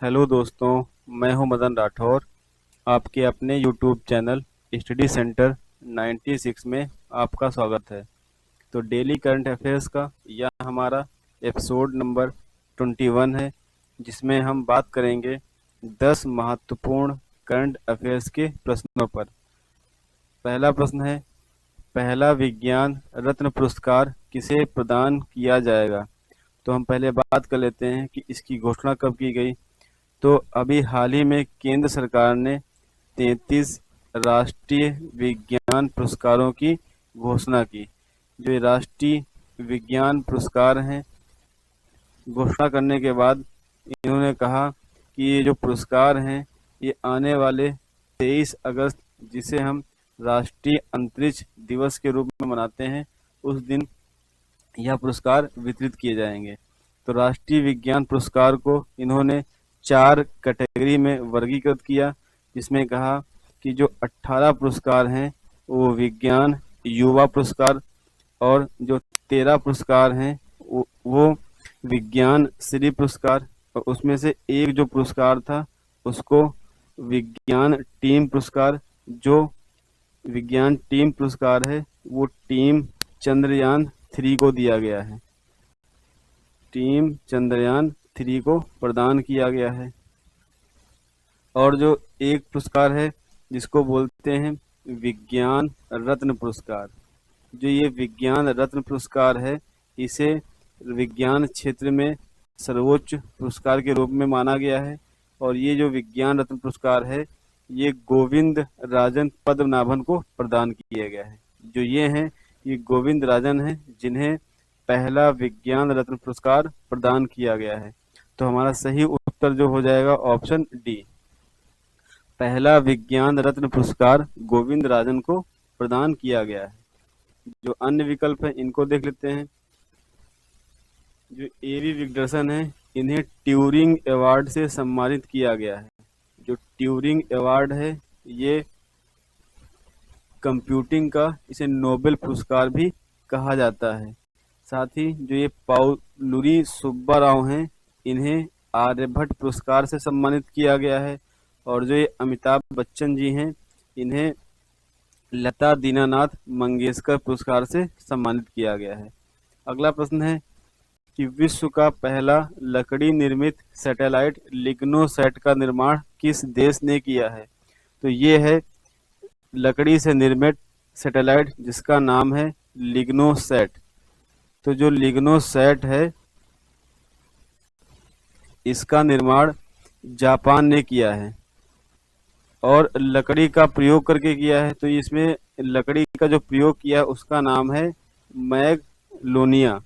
Hello दोस्तों, मैं हूं मदन राठौर। आपके अपने यूट्यूब चैनल स्टडी सेंटर 96 में आपका स्वागत है। तो डेली करंट अफेयर्स का यह हमारा एपिसोड नंबर 21 है, जिसमें हम बात करेंगे 10 महत्वपूर्ण करंट अफेयर्स के प्रश्नों पर। पहला प्रश्न है, पहला विज्ञान रत्न पुरस्कार किसे प्रदान किया जाएगा? तो हम पहले बात कर लेते हैं कि इसकी घोषणा कब की गई। तो अभी हाल ही में केंद्र सरकार ने 33 राष्ट्रीय विज्ञान पुरस्कारों की घोषणा की। जो ये राष्ट्रीय विज्ञान पुरस्कार हैं, घोषणा करने के बाद इन्होंने कहा कि ये जो पुरस्कार हैं ये आने वाले 23 अगस्त, जिसे हम राष्ट्रीय अंतरिक्ष दिवस के रूप में मनाते हैं, उस दिन यह पुरस्कार वितरित किए जाएंगे। तो राष्ट्रीय विज्ञान पुरस्कार को इन्होंने 4 कैटेगरी में वर्गीकृत किया, जिसमें कहा कि जो 18 पुरस्कार हैं वो विज्ञान युवा पुरस्कार, और जो 13 पुरस्कार हैं वो विज्ञान श्री पुरस्कार, और उसमें से एक जो पुरस्कार था उसको विज्ञान टीम पुरस्कार। जो विज्ञान टीम पुरस्कार है वो टीम चंद्रयान-3 को दिया गया है। टीम चंद्रयान-3 को प्रदान किया गया है। और जो एक पुरस्कार है जिसको बोलते हैं विज्ञान रत्न पुरस्कार। जो ये विज्ञान रत्न पुरस्कार है, इसे विज्ञान क्षेत्र में सर्वोच्च पुरस्कार के रूप में माना गया है। और ये जो विज्ञान रत्न पुरस्कार है ये गोविंद राजन पद्मनाभन को प्रदान किया गया है। जो ये हैं ये गोविंद राजन हैं, जिन्हें पहला विज्ञान रत्न पुरस्कार प्रदान किया गया है। तो हमारा सही उत्तर जो हो जाएगा ऑप्शन डी, पहला विज्ञान रत्न पुरस्कार गोविंद राजन को प्रदान किया गया है। जो अन्य विकल्प है इनको देख लेते हैं। जो एवी विक्टरसन है, इन्हें ट्यूरिंग अवार्ड से सम्मानित किया गया है। जो ट्यूरिंग अवार्ड है ये कंप्यूटिंग का, इसे नोबेल पुरस्कार भी कहा जाता है। साथ ही जो ये पाउलुरी सुब्बा राव हैं, इन्हें आर्यभट्ट पुरस्कार से सम्मानित किया गया है। और जो ये अमिताभ बच्चन जी हैं, इन्हें लता दीनानाथ मंगेशकर पुरस्कार से सम्मानित किया गया है। अगला प्रश्न है कि विश्व का पहला लकड़ी निर्मित सैटेलाइट लिग्नोसैट का निर्माण किस देश ने किया है? तो ये है लकड़ी से निर्मित सैटेलाइट जिसका नाम है लिग्नोसैट। तो जो लिग्नोसैट है इसका निर्माण जापान ने किया है और लकड़ी का प्रयोग करके किया है। तो इसमें लकड़ी का जो प्रयोग किया है उसका नाम है मैगलोनिया।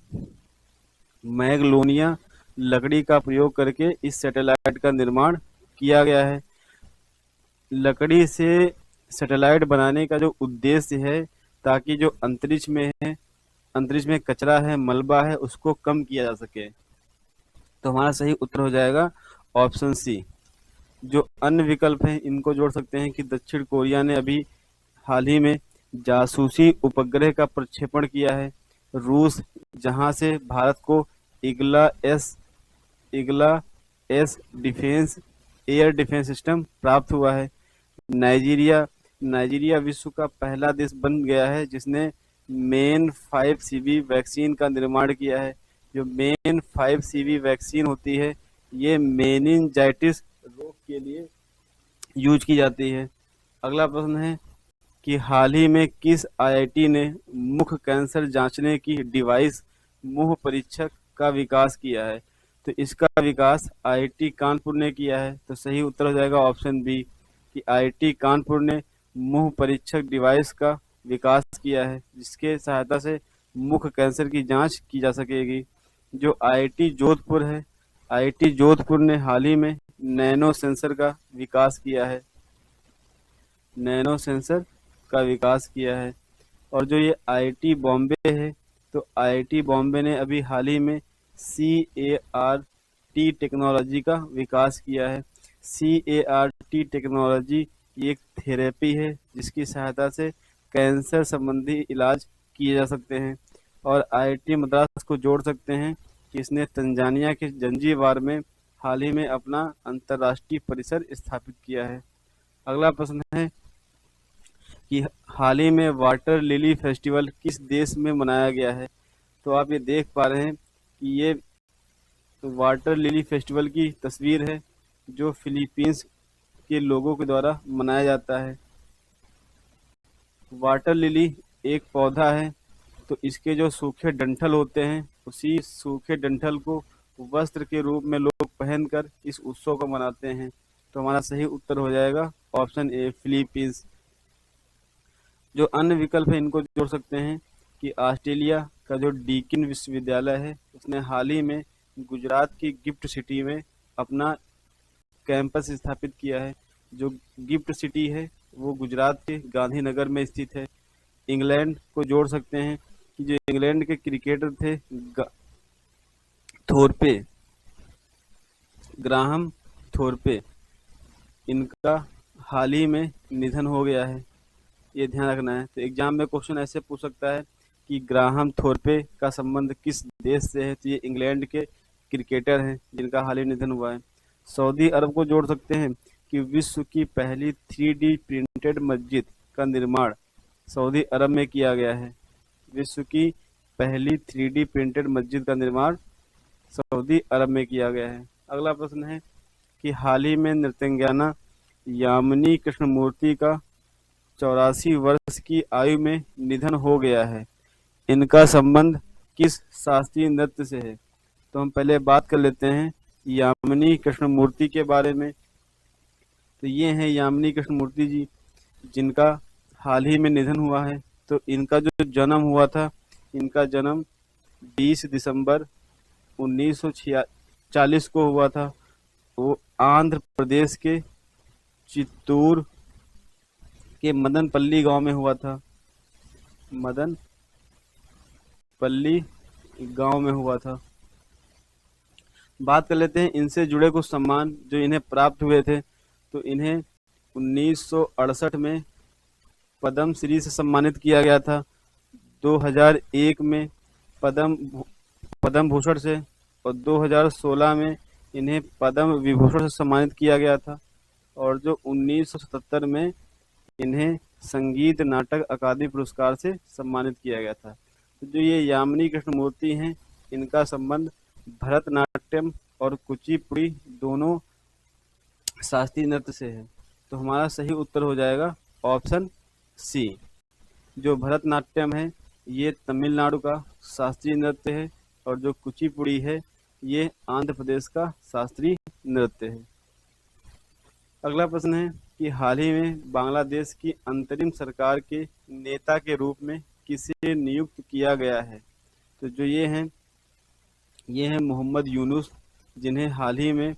मैगलोनिया लकड़ी का प्रयोग करके इस सैटेलाइट का निर्माण किया गया है। लकड़ी से सैटेलाइट बनाने का जो उद्देश्य है, ताकि जो अंतरिक्ष में है, अंतरिक्ष में कचरा है, मलबा है, उसको कम किया जा सके। तो हमारा सही उत्तर हो जाएगा ऑप्शन सी। जो अन्य विकल्प हैं इनको जोड़ सकते हैं कि दक्षिण कोरिया ने अभी हाल ही में जासूसी उपग्रह का प्रक्षेपण किया है। रूस, जहां से भारत को Igla S defence air defence system प्राप्त हुआ है। नाइजीरिया विश्व का पहला देश बन गया है जिसने मेन 5CV वैक्सीन का निर्माण किया है। जो मेन 5CV वैक्सीन होती है ये मेनिंजाइटिस रोग के लिए यूज की जाती है। अगला प्रश्न है कि हाल ही में किस IIT ने मुख कैंसर जांचने की डिवाइस मुंह परीक्षक का विकास किया है? तो इसका विकास IIT कानपुर ने किया है। तो सही उत्तर हो जाएगा ऑप्शन बी कि IIT कानपुर ने मुंह परीक्षक डिवाइस का विकास किया है, जिसके सहायता से मुख कैंसर की जांच की जा सकेगी। जो IIT जोधपुर है, IIT जोधपुर ने हाल ही में नैनो सेंसर का विकास किया है। नैनो सेंसर का विकास किया है। और जो ये IIT बॉम्बे है, तो IIT बॉम्बे ने अभी हाल ही में CAR-T टेक्नोलॉजी का विकास किया है। CAR-T टेक्नोलॉजी एक थेरेपी है जिसकी सहायता से कैंसर संबंधी इलाज किए जा सकते हैं। और IIT मद्रास को जोड़ सकते हैं कि इसने तंजानिया के जंजीबार में हाल ही में अपना अंतर्राष्ट्रीय परिसर स्थापित किया है। अगला प्रश्न है कि हाल ही में वाटर लिली फेस्टिवल किस देश में मनाया गया है। तो आप ये देख पा रहे हैं कि ये वाटर लिली फेस्टिवल की तस्वीर है जो फिलीपींस के लोगों के द्वारा मनाया जाता है। वाटर लिली एक पौधा है, तो इसके जो सूखे डंठल होते हैं, उसी सूखे डंठल को वस्त्र के रूप में लोग पहनकर इस उत्सव को मनाते हैं। तो हमारा सही उत्तर हो जाएगा ऑप्शन ए, फिलीपींस। जो अन्य विकल्प है इनको जोड़ सकते हैं कि ऑस्ट्रेलिया का जो डीकिन विश्वविद्यालय है, उसने हाल ही में गुजरात की गिफ्ट सिटी में अपना कैंपस स्थापित किया है। जो गिफ्ट सिटी है वो गुजरात के गांधीनगर में स्थित है। इंग्लैंड को जोड़ सकते हैं कि जो इंग्लैंड के क्रिकेटर थे थोरपे, ग्राहम थोरपे, इनका हाल ही में निधन हो गया है, ये ध्यान रखना है। तो एग्जाम में क्वेश्चन ऐसे पूछ सकता है कि ग्राहम थोरपे का संबंध किस देश से है। तो ये इंग्लैंड के क्रिकेटर हैं जिनका हाल ही निधन हुआ है। सऊदी अरब को जोड़ सकते हैं कि विश्व की पहली 3D प्रिंटेड मस्जिद का निर्माण सऊदी अरब में किया गया है। विश्व की पहली 3D प्रिंटेड मस्जिद का निर्माण सऊदी अरब में किया गया है। अगला प्रश्न है कि हाल ही में नृत्यांगना यामिनी कृष्णमूर्ति का 84 वर्ष की आयु में निधन हो गया है। इनका संबंध किस शास्त्रीय नृत्य से है। तो हम पहले बात कर लेते हैं यामिनी कृष्णमूर्ति के बारे में। तो ये हैं यामिनी कृष्णमूर्ति जी, जिनका हाल ही में निधन हुआ है। तो इनका जो जन्म हुआ था, इनका जन्म 20 दिसंबर 1940 को हुआ था। वो आंध्र प्रदेश के चित्तूर के मदनपल्ली गांव में हुआ था। मदनपल्ली गांव में हुआ था। बात कर लेते हैं इनसे जुड़े कुछ सम्मान जो इन्हें प्राप्त हुए थे। तो इन्हें 1968 में पद्म श्री से सम्मानित किया गया था। 2001 में पद्म भूषण से, और 2016 में इन्हें पद्म विभूषण से सम्मानित किया गया था। और जो 1977 में इन्हें संगीत नाटक अकादमी पुरस्कार से सम्मानित किया गया था। तो जो ये यामिनी कृष्णमूर्ति हैं, इनका संबंध भरतनाट्यम और कुचिपुड़ी दोनों शास्त्रीय नृत्य से है। तो हमारा सही उत्तर हो जाएगा ऑप्शन सी। जो भरतनाट्यम है ये तमिलनाडु का शास्त्रीय नृत्य है, और जो कुचिपुड़ी है ये आंध्र प्रदेश का शास्त्रीय नृत्य है। अगला प्रश्न है कि हाल ही में बांग्लादेश की अंतरिम सरकार के नेता के रूप में किसे नियुक्त किया गया है। तो जो ये हैं मोहम्मद यूनुस, जिन्हें हाल ही में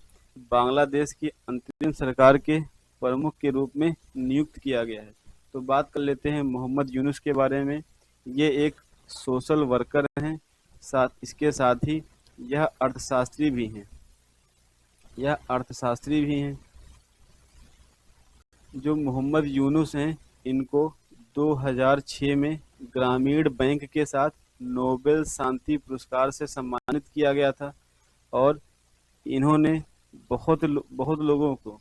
बांग्लादेश की अंतरिम सरकार के प्रमुख के रूप में नियुक्त किया गया है। तो बात कर लेते हैं मोहम्मद यूनुस के बारे में। ये एक सोशल वर्कर हैं, इसके साथ ही यह अर्थशास्त्री भी हैं। जो मोहम्मद यूनुस हैं, इनको 2006 में ग्रामीण बैंक के साथ नोबेल शांति पुरस्कार से सम्मानित किया गया था। और इन्होंने बहुत लोगों को,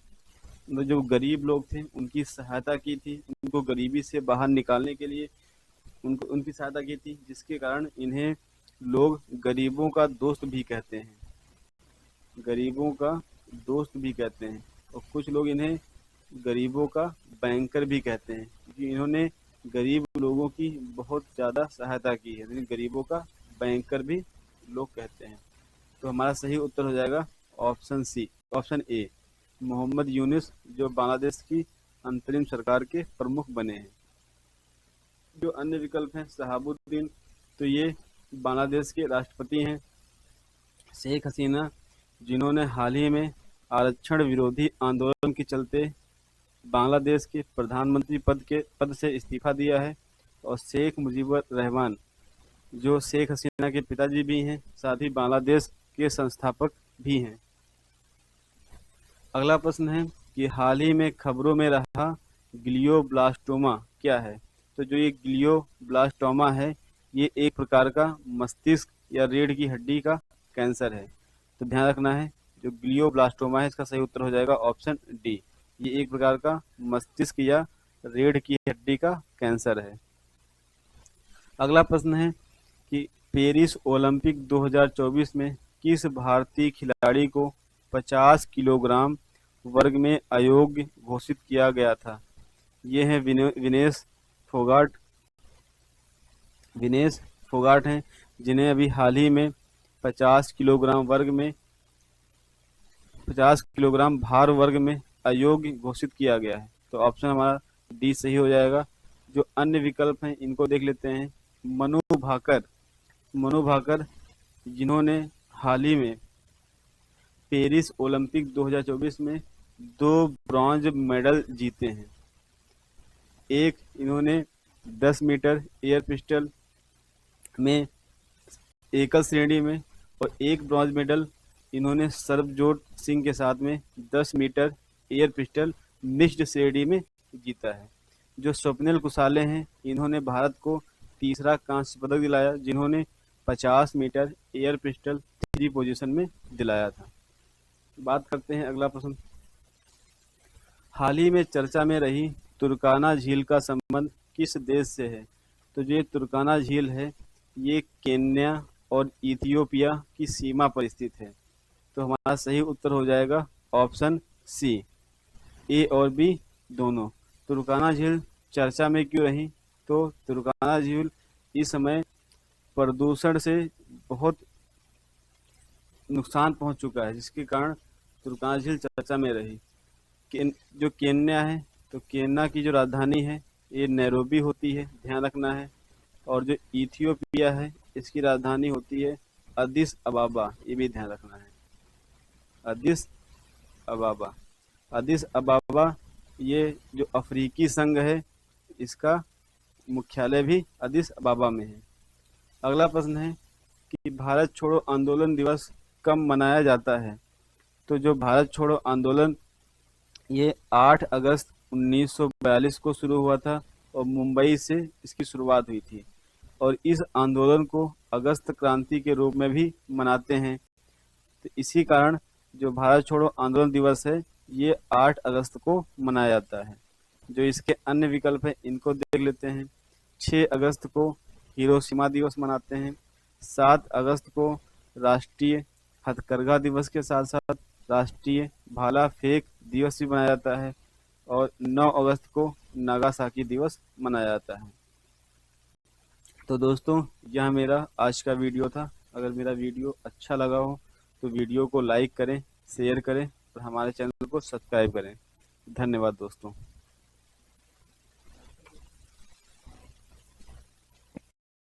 जो गरीब लोग थे उनकी सहायता की थी, उनको गरीबी से बाहर निकालने के लिए उनकी सहायता की थी, जिसके कारण इन्हें लोग गरीबों का दोस्त भी कहते हैं। और कुछ लोग इन्हें गरीबों का बैंकर भी कहते हैं, क्योंकि इन्होंने गरीब लोगों की बहुत ज़्यादा सहायता की है। लेकिन गरीबों का बैंकर भी लोग कहते हैं। तो हमारा सही उत्तर हो जाएगा ऑप्शन ए, मोहम्मद यूनुस, जो बांग्लादेश की अंतरिम सरकार के प्रमुख बने हैं। जो अन्य विकल्प हैं शहाबुद्दीन, तो ये बांग्लादेश के राष्ट्रपति हैं। शेख हसीना, जिन्होंने हाल ही में आरक्षण विरोधी आंदोलन के चलते बांग्लादेश के प्रधानमंत्री पद से इस्तीफा दिया है। और शेख मुजीबुर रहमान, जो शेख हसीना के पिताजी भी हैं, साथ ही बांग्लादेश के संस्थापक भी हैं। अगला प्रश्न है कि हाल ही में खबरों में रहा ग्लियोब्लास्टोमा क्या है। तो जो ये ग्लियोब्लास्टोमा है, ये एक प्रकार का मस्तिष्क या रीढ़ की हड्डी का कैंसर है। तो ध्यान रखना है, जो ग्लियोब्लास्टोमा है इसका सही उत्तर हो जाएगा ऑप्शन डी। ये एक प्रकार का मस्तिष्क या रीढ़ की हड्डी का कैंसर है। अगला प्रश्न है कि पेरिस ओलंपिक 2024 में किस भारतीय खिलाड़ी को 50 किलोग्राम वर्ग में अयोग्य घोषित किया गया था? ये है विनेश फोगाट हैं, जिन्हें अभी हाल ही में 50 किलोग्राम भार वर्ग में अयोग्य घोषित किया गया है। तो ऑप्शन हमारा डी सही हो जाएगा। जो अन्य विकल्प हैं इनको देख लेते हैं। मनु भाकर जिन्होंने हाल ही में पेरिस ओलंपिक 2024 में 2 ब्रॉन्ज मेडल जीते हैं। एक इन्होंने 10 मीटर एयर पिस्टल में एकल श्रेणी में, और एक ब्रॉन्ज मेडल इन्होंने सरबजोत सिंह के साथ में 10 मीटर एयर पिस्टल मिक्स्ड श्रेणी में जीता है। जो स्वप्निल कुसाले हैं, इन्होंने भारत को तीसरा कांस्य पदक दिलाया, जिन्होंने 50 मीटर एयर पिस्टल 3 पोजीशन में दिलाया था। बात करते हैं अगला प्रश्न। हाल ही में चर्चा में रही तुर्काना झील का संबंध किस देश से है? तो जो तुर्काना झील है ये केन्या और इथियोपिया की सीमा पर स्थित है। तो हमारा सही उत्तर हो जाएगा ऑप्शन सी, ए और बी दोनों। तुर्काना झील चर्चा में क्यों रही? तो तुर्काना झील इस समय प्रदूषण से बहुत नुकसान पहुंच चुका है, जिसके कारण तुर्काना झील चर्चा में रही। जो केन्या है, तो केन्या की जो राजधानी है ये नैरोबी होती है, ध्यान रखना है। और जो इथियोपिया है इसकी राजधानी होती है अदिस अबाबा, ये भी ध्यान रखना है। अदिस अबाबा ये जो अफ्रीकी संघ है इसका मुख्यालय भी अदिस अबाबा में है। अगला प्रश्न है कि भारत छोड़ो आंदोलन दिवस कब मनाया जाता है? तो जो भारत छोड़ो आंदोलन ये 8 अगस्त 1942 को शुरू हुआ था और मुंबई से इसकी शुरुआत हुई थी, और इस आंदोलन को अगस्त क्रांति के रूप में भी मनाते हैं। तो इसी कारण जो भारत छोड़ो आंदोलन दिवस है ये 8 अगस्त को मनाया जाता है। जो इसके अन्य विकल्प है इनको देख लेते हैं। 6 अगस्त को हिरोशिमा दिवस मनाते हैं, 7 अगस्त को राष्ट्रीय हथकरघा दिवस के साथ साथ राष्ट्रीय भाला फेंक दिवस भी मनाया जाता है, और 9 अगस्त को नागासाकी दिवस मनाया जाता है। तो दोस्तों यह मेरा आज का वीडियो था। अगर मेरा वीडियो अच्छा लगा हो तो वीडियो को लाइक करें, शेयर करें और हमारे चैनल को सब्सक्राइब करें। धन्यवाद दोस्तों।